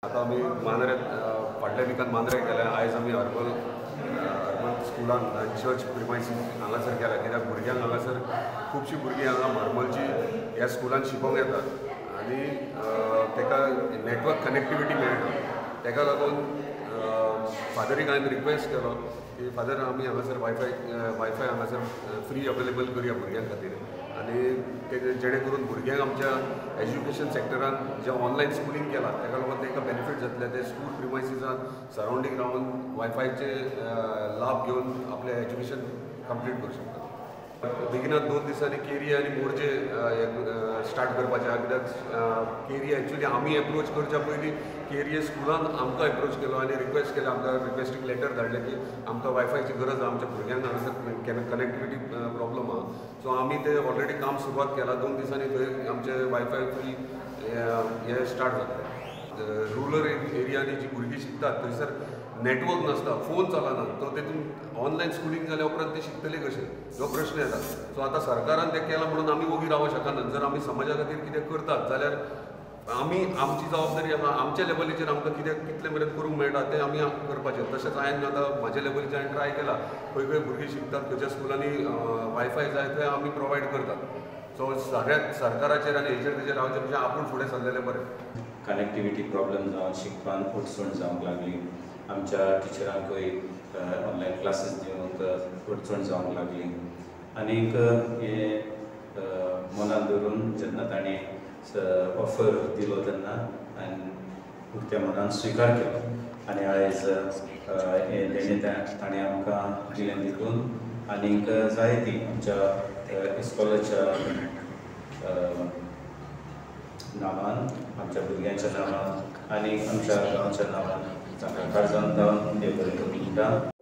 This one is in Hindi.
आता आम्ही मांद्रेत फाटल्या विकान मांद्रेक गेल्या आयज आम्ही अर्बन स्कुलान आनी चर्च प्रिमायसीस हांगासर गेल्या कित्याक भुरग्यांक हांगासर खुबशीं भुरगीं हांगा मार्मलची ह्या स्कुलान शिकोवंक येतात आनी ताका नेटवर्क कनेक्टिविटी मेळना ताका लागून फादरीक हांवें रिक्वेस्ट केलो की फादर आमी हांगासर वायफाय हांगासर फ्री अवेलेबल करुया भुरग्यां खातीर आनी जेणे करून भुरग्यांक आमच्या एज्युकेशन सॅक्टरान जे ऑनलायन स्कुलींग केलां ताका लागून तांकां बेनिफीट जातले ते स्कूल प्रिमायसिसान सरावंडींग रावन वायफायचे लाभ घेवन आपलें एज्युकेशन कंप्लीट करूं शकतात. बेगिनात 2 दिसांनी केरी आनी मोरजे स्टार्ट करपाचे आहा कित्याक केरी एक्चुली आमी एप्रोच करच्या पयलीं केरी स्कुलान आमकां एप्रोच केलो आनी रिक्वेस्ट केलो आमकां रिक्वेस्टींग लेटर धाडलें की आमकां वायफायची गरज आहा आमच्या भुरग्यांक हांगासर कनेक्टिविटी प्रॉब्लम आहा सो आमी ते ऑलरेडी काम सुरवात केलां 2 दिसांनी थंय आमचे वायफाय फ्री हे स्टार्ट जातले. रुरल एरियांनी जी भुरगीं शिकतात थंयसर नेटवर्क नासता फोन चलना तो तेतून ऑनलायन स्कुलींग जाल्या उपरांत ते शिकतले कशें हो प्रश्न येता. सो आतां सरकारान तें केलां म्हणून आमी वोगी रावंक शकना. जर आमी समाजा खातीर कितें करतात जाल्यार आमी आमची जबाबदारी आहा आमच्या लेवलीचेर आमकां कितले मेरेन करूंक मेळटा तें आमी करपाचें. तशेंच हांवें आतां म्हाज्या लेवलीचेर हांवें ट्राय केला खंय खंय भुरगीं शिकतात खंयच्या स्कुलांनी वायफाय जाय थंय आमी प्रोवायड करतात. सो सगळ्यात सरकाराचेर आनी हेचेर तेचेर रावचे पेक्षा आपूण फुडें सरलेलें बरें. कनेक्टिविटी प्रॉब्लेम जावन शिकपान अडचण जावंक लागली. आमच्या टिचरांकूय ऑनलायन क्लासीस दिवंक अडचण जावंक लागली आनीक हे मनात धरून जेन्ना ताणें ऑफर दिलो तेन्ना हांवें उक्त्या मनान स्विकार केलो आनी आयज हे ताणें आमकां दिलें देखून आनीक जायतीं आमच्या इस्कॉलाच्या नांवान आमच्या भुरग्यांच्या नांवान आनी आमच्या गांवच्या नांवान तांकां काळजांत लावन देव बरें करूं म्हणटा.